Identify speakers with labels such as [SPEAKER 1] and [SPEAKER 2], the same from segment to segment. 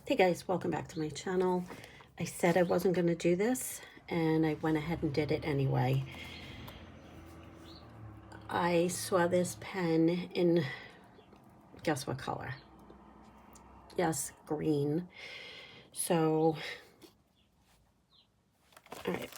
[SPEAKER 1] Hey guys, welcome back to my channel. I said I wasn't going to do this and I went ahead and did it anyway. I saw this pen in, guess what color? Yes, green. So, all right.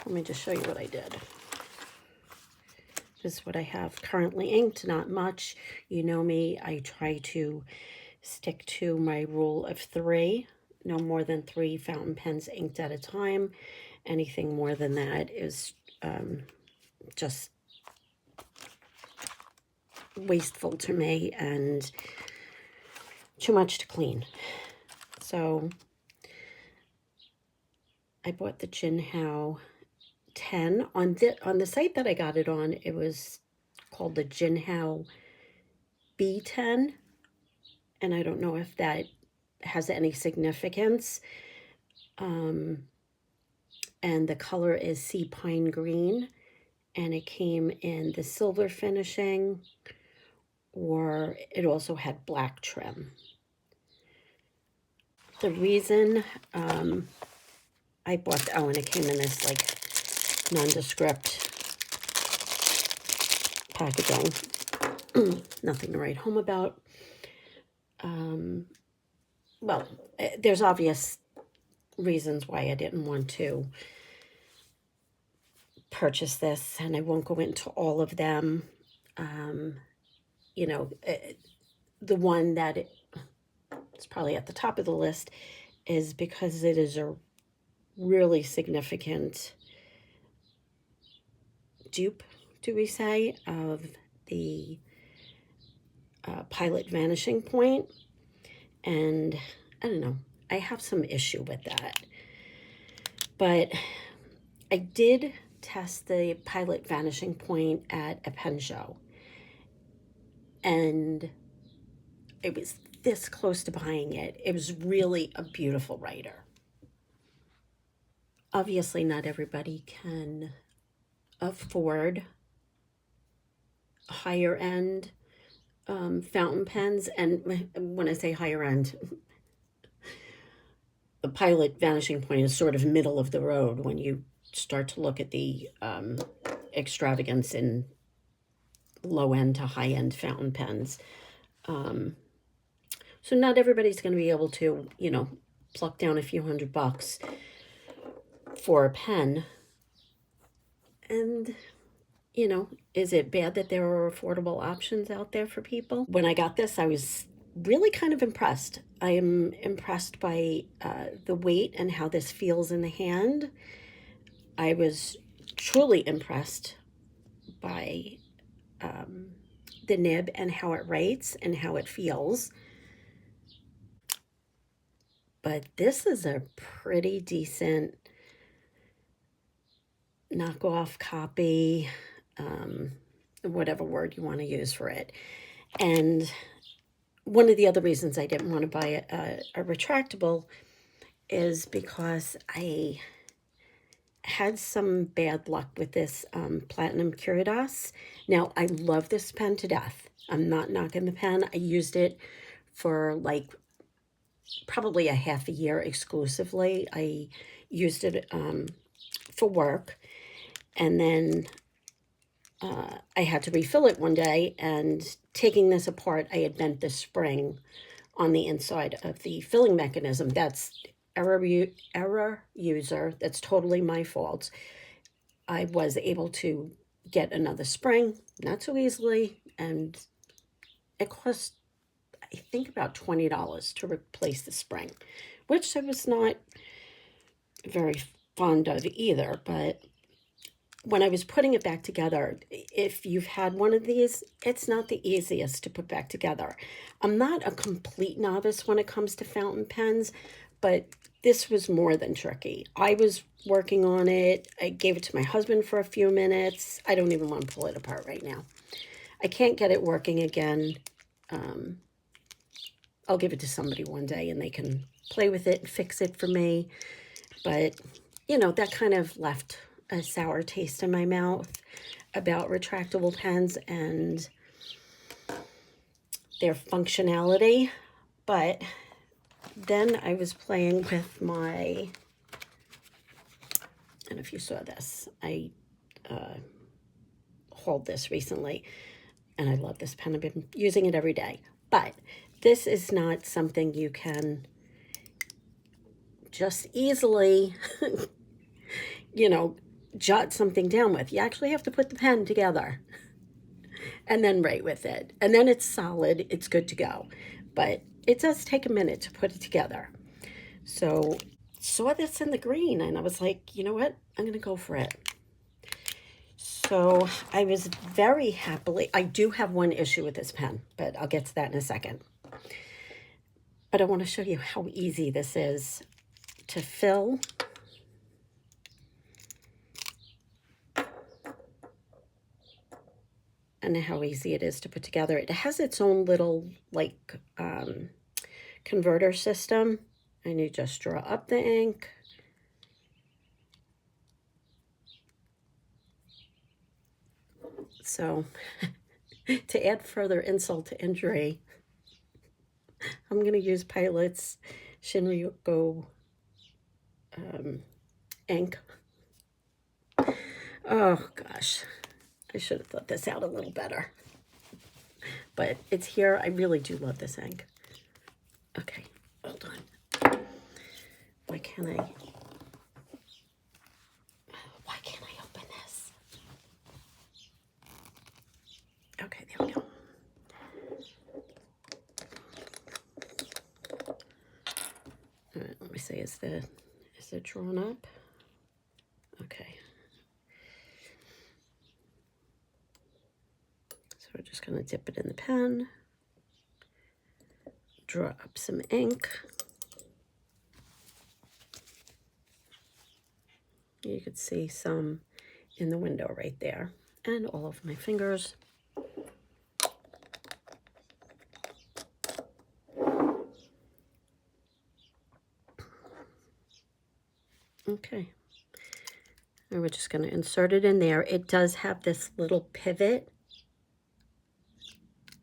[SPEAKER 1] Let me just show you what I did. This is what I have currently inked, not much. You know me, I try to stick to my rule of 3. No more than 3 fountain pens inked at a time. Anything more than that is just wasteful to me and too much to clean. So I bought the Jinhao 10 on the site that I got it on. It was called the Jinhao B10, and I don't know if that has any significance. And the color is sea pine green, and it came in the silver finishing, or it also had black trim. The reason I bought, oh, and it came in this like nondescript packaging. Nothing to write home about. Well, there's obvious reasons why I didn't want to purchase this, and I won't go into all of them. You know, the one that is probably at the top of the list is because it is a really significant dupe, do we say, of the Pilot Vanishing Point. And I don't know, I have some issue with that. But I did test the Pilot Vanishing Point at a pen show, and it was this close to buying it. It was really a beautiful writer. Obviously, not everybody can afford higher end fountain pens, and when I say higher end, the Pilot Vanishing Point is sort of middle of the road when you start to look at the extravagance in low end to high end fountain pens. So not everybody's going to be able to, you know, pluck down a few $100 for a pen. And, you know, is it bad that there are affordable options out there for people? When I got this, I was really kind of impressed. I am impressed by the weight and how this feels in the hand. I was truly impressed by the nib and how it writes and how it feels. But this is a pretty decent knockoff copy, whatever word you want to use for it. And one of the other reasons I didn't want to buy a retractable is because I had some bad luck with this Platinum Curidas. Now, I love this pen to death. I'm not knocking the pen. I used it for like probably a half a year exclusively. I used it for work, and then I had to refill it one day, and taking this apart, I had bent the spring on the inside of the filling mechanism. That's error user. That's totally my fault. I was able to get another spring, not so easily, and it cost, I think, about $20 to replace the spring, which I was not very fond of either. But when I was putting it back together, if you've had one of these, it's not the easiest to put back together. I'm not a complete novice when it comes to fountain pens, but this was more than tricky. I was working on it. I gave it to my husband for a few minutes. I don't even want to pull it apart right now. I can't get it working again. I'll give it to somebody one day and they can play with it and fix it for me. But, you know, that kind of left a sour taste in my mouth about retractable pens and their functionality. But then I was playing with my, and if you saw this, I hauled this recently, and I love this pen. I've been using it every day. But this is not something you can just easily, you know, jot something down with. You actually have to put the pen together and then write with it. And then it's solid, it's good to go. But it does take a minute to put it together. So saw this in the green and I was like, you know what? I'm gonna go for it. So I was very happily, I do have one issue with this pen, but I'll get to that in a second. But I want to show you how easy this is to fill. And how easy it is to put together. It has its own little like converter system, and you just draw up the ink. So to add further insult to injury, I'm going to use Pilot's Shinryu ink. Oh gosh, I should have thought this out a little better. But it's here. I really do love this ink. Okay, hold on. Why can't I open this? Okay, there we go. All right, let me see, is it drawn up? Okay. So we're just going to dip it in the pen, draw up some ink. You could see some in the window right there, and all of my fingers. Okay. And we're just going to insert it in there. It does have this little pivot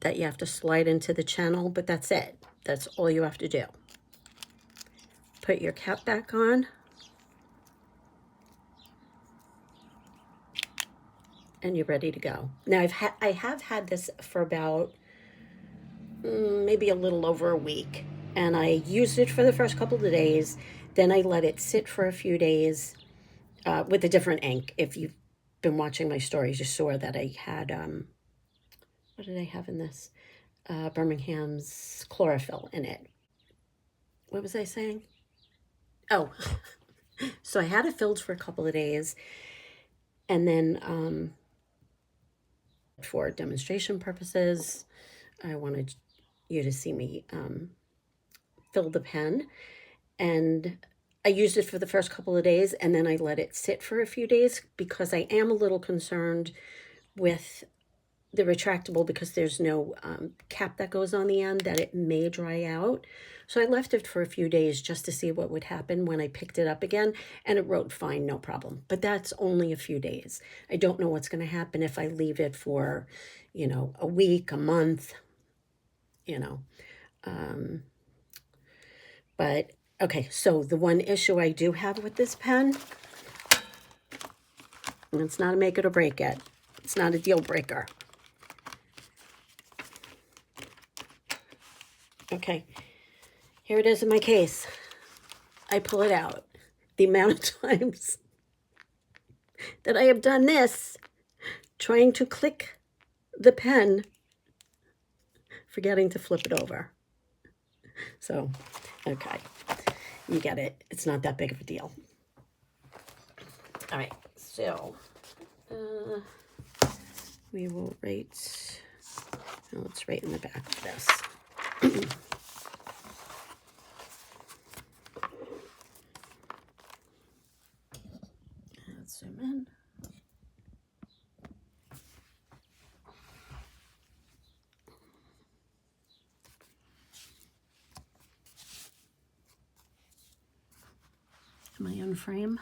[SPEAKER 1] that you have to slide into the channel, but that's it. That's all you have to do. Put your cap back on. And you're ready to go. Now I have had this for about maybe a little over a week, and I used it for the first couple of days. Then I let it sit for a few days with a different ink. If you've been watching my stories, you saw that I had what did I have in this? Birmingham's chlorophyll in it. What was I saying? Oh, so I had it filled for a couple of days, and then for demonstration purposes, I wanted you to see me fill the pen, and I used it for the first couple of days, and then I let it sit for a few days because I am a little concerned with the retractable, because there's no cap that goes on the end, that it may dry out. So I left it for a few days just to see what would happen when I picked it up again, and it wrote fine, no problem. But that's only a few days. I don't know what's going to happen if I leave it for, you know, a week, a month, you know. But okay, so the one issue I do have with this pen, and it's not a make it or break it, it's not a deal breaker. Okay, here it is in my case. I pull it out. The amount of times that I have done this, trying to click the pen, forgetting to flip it over. So, okay, you get it. It's not that big of a deal. All right, so we will write, well, let's write in the back of this. Let's zoom in. Am I on frame?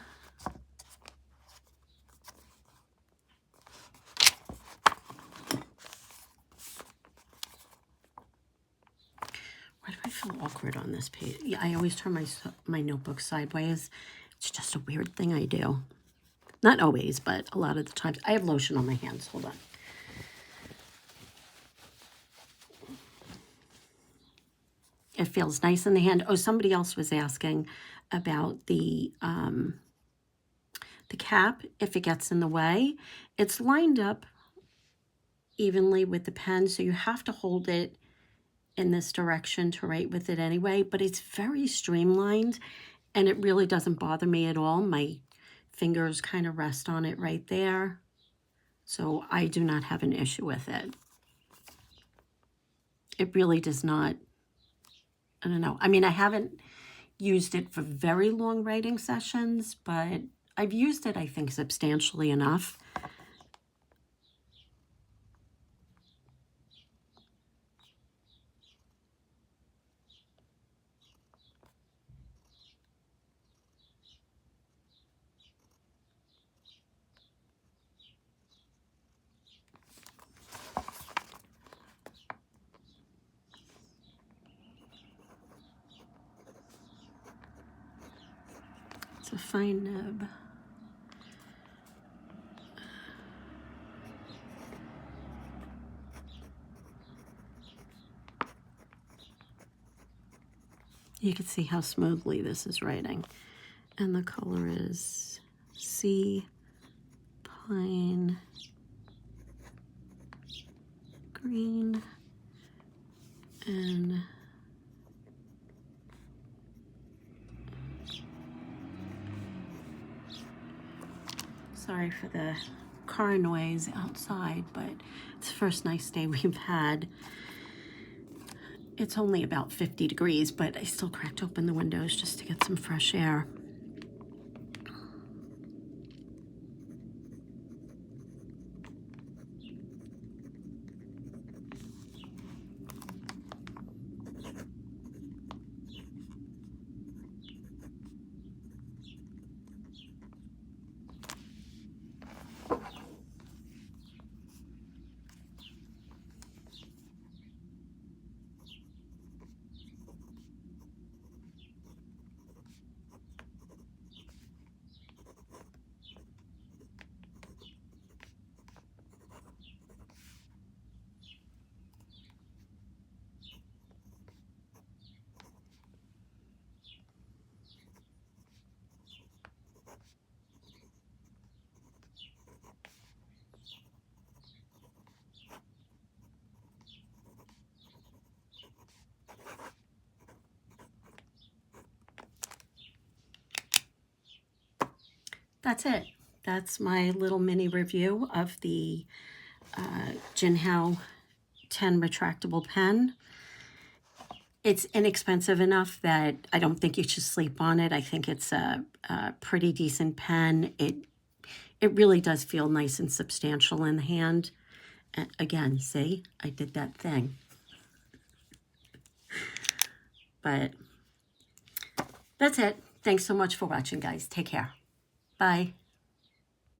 [SPEAKER 1] Where do I feel awkward on this page. Yeah, I always turn my notebook sideways. It's just a weird thing I do. Not always, but a lot of the times. I have lotion on my hands. Hold on. It feels nice in the hand. Oh, somebody else was asking about the cap, if it gets in the way. It's lined up evenly with the pen, so you have to hold it in this direction to write with it anyway, but it's very streamlined and it really doesn't bother me at all. My fingers kind of rest on it right there, so I do not have an issue with it. It really does not, I don't know. I mean, I haven't used it for very long writing sessions, but I've used it, I think, substantially enough. It's a fine nib. You can see how smoothly this is writing. And the color is sea, pine, green, and sorry for the car noise outside, but it's the first nice day we've had. It's only about 50 degrees, but I still cracked open the windows just to get some fresh air. That's it. That's my little mini review of the Jinhao 10 Retractable Pen. It's inexpensive enough that I don't think you should sleep on it. I think it's a pretty decent pen. It really does feel nice and substantial in the hand. And again, see, I did that thing. But that's it. Thanks so much for watching, guys. Take care. Bye.